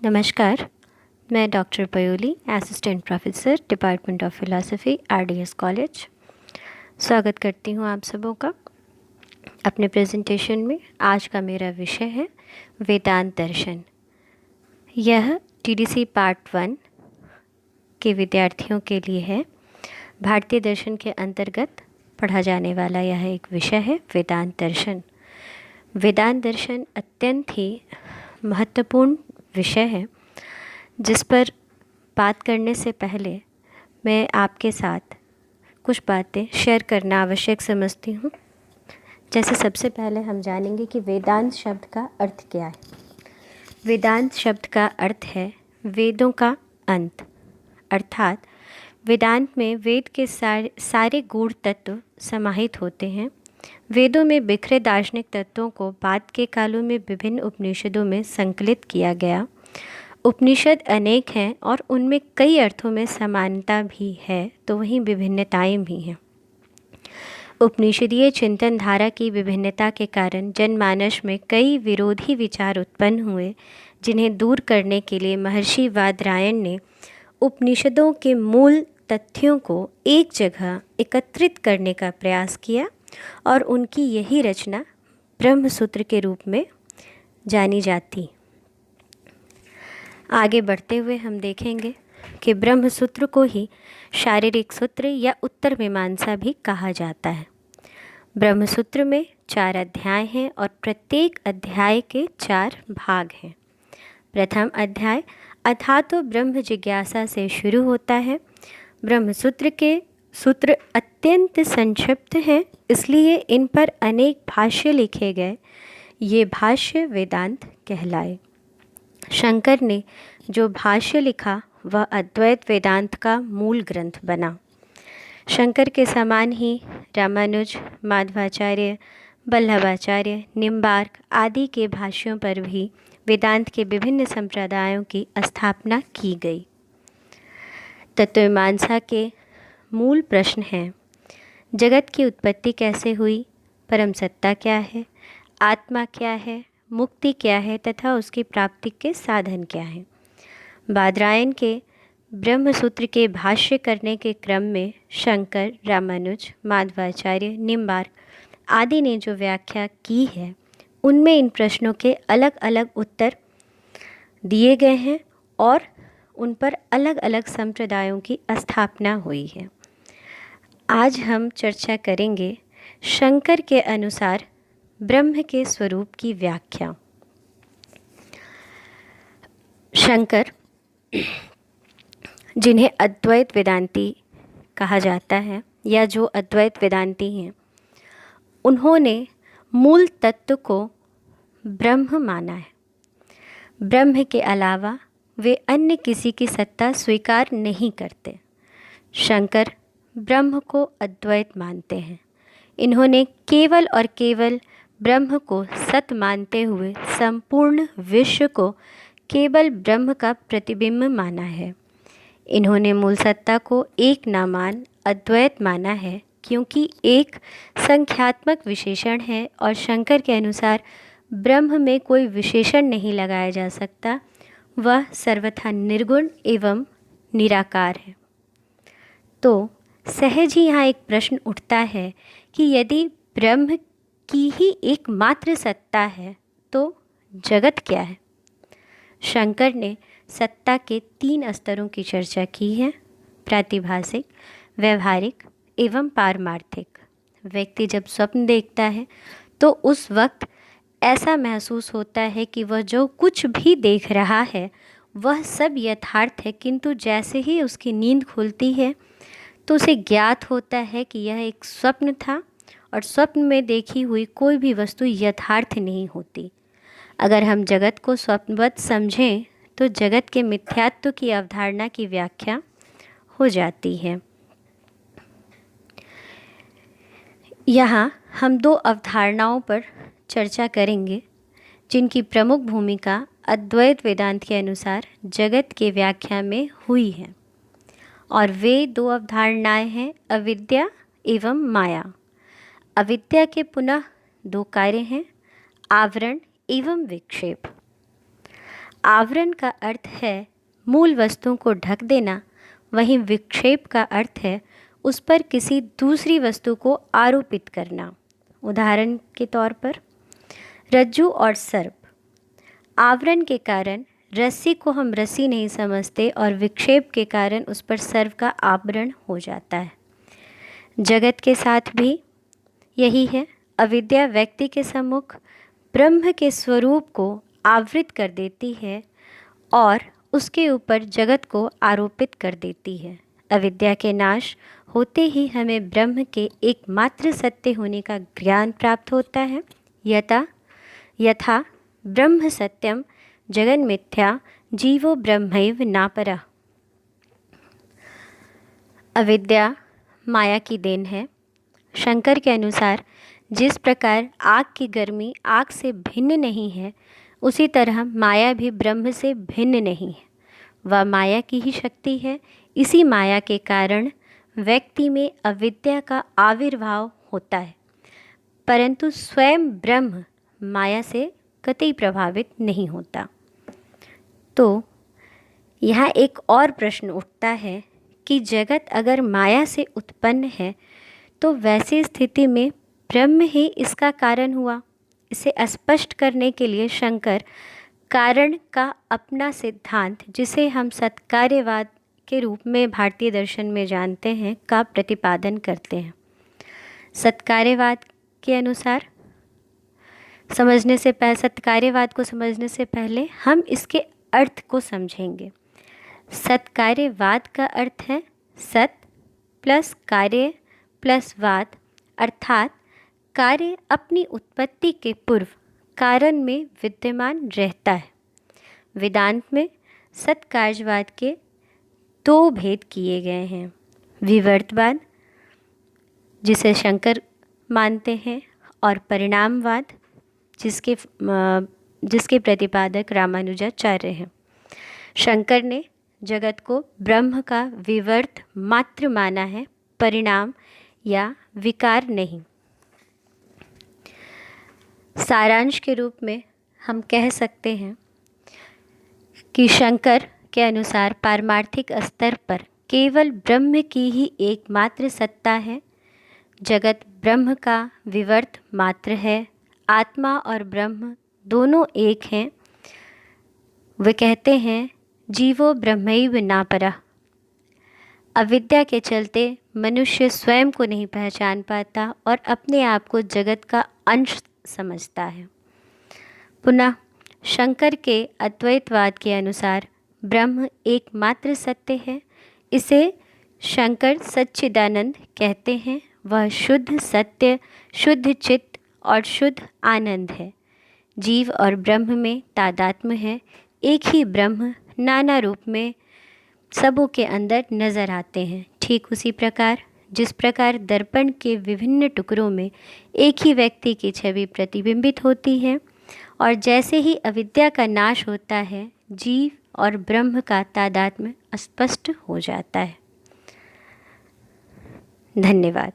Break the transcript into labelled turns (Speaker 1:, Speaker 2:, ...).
Speaker 1: नमस्कार। मैं doctor Payoli, assistant professor, department of philosophy, RDS college. स्वागत करती हूँ आप सबों का अपने प्रेजेंटेशन में। आज का मेरा विषय है वेदांत दर्शन। यह टीडीसी पार्ट 1 के विद्यार्थियों के लिए है। भारतीय दर्शन के अंतर्गत पढ़ा जाने वाला यह एक विषय है वेदांत दर्शन। वेदांत दर्शन अत्यंत ही महत्वपूर्ण विषय है, जिस पर बात करने से पहले मैं आपके साथ कुछ बातें शेयर करना आवश्यक समझती हूँ। जैसे सबसे पहले हम जानेंगे कि वेदांत शब्द का अर्थ क्या है। वेदांत शब्द का अर्थ है वेदों का अंत, अर्थात वेदांत में वेद के सारे गूढ़ तत्व समाहित होते हैं। वेदों में बिखरे दार्शनिक तत्वों को बाद के कालों में विभिन्न उपनिषदों में संकलित किया गया। उपनिषद अनेक हैं और उनमें कई अर्थों में समानता भी है, तो वहीं विभिन्नताएं भी हैं। उपनिषदीय चिंतन धारा की विभिन्नता के कारण जनमानस में कई विरोधी विचार उत्पन्न हुए, जिन्हें दूर करने के लिए महर्षि वादरायण ने उपनिषदों के मूल तथ्यों को एक जगह एकत्रित करने का प्रयास किया और उनकी यही रचना ब्रह्मसूत्र के रूप में जानी जाती। आगे बढ़ते हुए हम देखेंगे कि ब्रह्मसूत्र को ही शारीरिक सूत्र या उत्तर मीमांसा भी कहा जाता है। ब्रह्मसूत्र में 4 अध्याय हैं और प्रत्येक अध्याय के 4 भाग हैं। प्रथम अध्याय अथातो ब्रह्म जिज्ञासा से शुरू होता है। ब्रह्मसूत्र के सूत्र अत्यंत संक्षिप्त हैं, इसलिए इन पर अनेक भाष्य लिखे गए। ये भाष्य वेदांत कहलाए। शंकर ने जो भाष्य लिखा वह अद्वैत वेदांत का मूल ग्रंथ बना। शंकर के समान ही रामानुज, माधवाचार्य, वल्लभाचार्य, निम्बार्क आदि के भाष्यों पर भी वेदांत के विभिन्न संप्रदायों की स्थापना की गई। तत्वमीमांसा के मूल प्रश्न हैं: जगत की उत्पत्ति कैसे हुई, परम सत्ता क्या है, आत्मा क्या है, मुक्ति क्या है तथा उसकी प्राप्ति के साधन क्या हैं। बादरायण के ब्रह्मसूत्र के भाष्य करने के क्रम में शंकर, रामानुज, माधवाचार्य, निम्बार्क आदि ने जो व्याख्या की है, उनमें इन प्रश्नों के अलग अलग उत्तर दिए गए हैं और उन पर अलग अलग संप्रदायों की स्थापना हुई है। आज हम चर्चा करेंगे शंकर के अनुसार ब्रह्म के स्वरूप की व्याख्या। शंकर, जिन्हें अद्वैत वेदांती कहा जाता है या जो अद्वैत वेदांती हैं, उन्होंने मूल तत्व को ब्रह्म माना है। ब्रह्म के अलावा वे अन्य किसी की सत्ता स्वीकार नहीं करते। शंकर ब्रह्म को अद्वैत मानते हैं। इन्होंने केवल और केवल ब्रह्म को सत मानते हुए संपूर्ण विश्व को केवल ब्रह्म का प्रतिबिंब माना है। इन्होंने मूल सत्ता को एक नामान अद्वैत माना है, क्योंकि एक संख्यात्मक विशेषण है और शंकर के अनुसार ब्रह्म में कोई विशेषण नहीं लगाया जा सकता। वह सर्वथा निर्गुण एवं निराकार है। तो सहज ही यहाँ एक प्रश्न उठता है कि यदि ब्रह्म की ही एकमात्र सत्ता है तो जगत क्या है। शंकर ने सत्ता के 3 स्तरों की चर्चा की है: प्रातिभासिक, व्यवहारिक एवं पारमार्थिक। व्यक्ति जब स्वप्न देखता है तो उस वक्त ऐसा महसूस होता है कि वह जो कुछ भी देख रहा है वह सब यथार्थ है, किंतु जैसे ही उसकी नींद खुलती है तो उसे ज्ञात होता है कि यह एक स्वप्न था और स्वप्न में देखी हुई कोई भी वस्तु यथार्थ नहीं होती। अगर हम जगत को स्वप्नवत समझें तो जगत के मिथ्यात्व की अवधारणा की व्याख्या हो जाती है। यहाँ हम 2 अवधारणाओं पर चर्चा करेंगे, जिनकी प्रमुख भूमिका अद्वैत वेदांत के अनुसार जगत के व्याख्या में हुई है। और वे 2 अवधारणाएं हैं अविद्या एवं माया। अविद्या के पुनः 2 कार्य हैं: आवरण एवं विक्षेप। आवरण का अर्थ है मूल वस्तुओं को ढक देना, वहीं विक्षेप का अर्थ है उस पर किसी दूसरी वस्तु को आरोपित करना। उदाहरण के तौर पर रज्जू और सर्प। आवरण के कारण रस्सी को हम रस्सी नहीं समझते और विक्षेप के कारण उस पर सर्प का आवरण हो जाता है। जगत के साथ भी यही है। अविद्या व्यक्ति के सम्मुख ब्रह्म के स्वरूप को आवृत कर देती है और उसके ऊपर जगत को आरोपित कर देती है। अविद्या के नाश होते ही हमें ब्रह्म के एकमात्र सत्य होने का ज्ञान प्राप्त होता है। यथा ब्रह्म सत्यम जगन मिथ्या जीवो ब्रह्मैव नापरः। अविद्या माया की देन है। शंकर के अनुसार जिस प्रकार आग की गर्मी आग से भिन्न नहीं है, उसी तरह माया भी ब्रह्म से भिन्न नहीं है। वह माया की ही शक्ति है। इसी माया के कारण व्यक्ति में अविद्या का आविर्भाव होता है, परंतु स्वयं ब्रह्म माया से कतई प्रभावित नहीं होता। तो यहाँ एक और प्रश्न उठता है कि जगत अगर माया से उत्पन्न है तो वैसी स्थिति में ब्रह्म ही इसका कारण हुआ। इसे स्पष्ट करने के लिए शंकर कारण का अपना सिद्धांत, जिसे हम सत्कार्यवाद के रूप में भारतीय दर्शन में जानते हैं, का प्रतिपादन करते हैं। सत्कार्यवाद के अनुसार सत्कार्यवाद को समझने से पहले हम इसके अर्थ को समझेंगे। सत्कार्यवाद का अर्थ है सत प्लस कार्य प्लस वाद, अर्थात कार्य अपनी उत्पत्ति के पूर्व कारण में विद्यमान रहता है। वेदांत में सत्कार्यवाद के दो भेद किए गए हैं। विवर्तवाद, जिसे शंकर मानते हैं, और परिणामवाद, जिसके प्रतिपादक रामानुजाचार्य हैं। शंकर ने जगत को ब्रह्म का विवर्त मात्र माना है, परिणाम या विकार नहीं। सारांश के रूप में हम कह सकते हैं कि शंकर के अनुसार पारमार्थिक स्तर पर केवल ब्रह्म की ही एकमात्र सत्ता है। जगत ब्रह्म का विवर्त मात्र है। आत्मा और ब्रह्म दोनों एक हैं। वे कहते हैं जीवो ब्रह्मैव नापरः। अविद्या के चलते मनुष्य स्वयं को नहीं पहचान पाता और अपने आप को जगत का अंश समझता है। पुनः शंकर के अद्वैतवाद के अनुसार ब्रह्म एकमात्र सत्य है। इसे शंकर सच्चिदानंद कहते हैं। वह शुद्ध सत्य, शुद्ध चित्त और शुद्ध आनंद है। जीव और ब्रह्म में तादात्म्य है। एक ही ब्रह्म नाना रूप में सबों के अंदर नज़र आते हैं। ठीक उसी प्रकार जिस प्रकार दर्पण के विभिन्न टुकड़ों में एक ही व्यक्ति की छवि प्रतिबिंबित होती है, और जैसे ही अविद्या का नाश होता है, जीव और ब्रह्म का तादात्म्य स्पष्ट हो जाता है। धन्यवाद।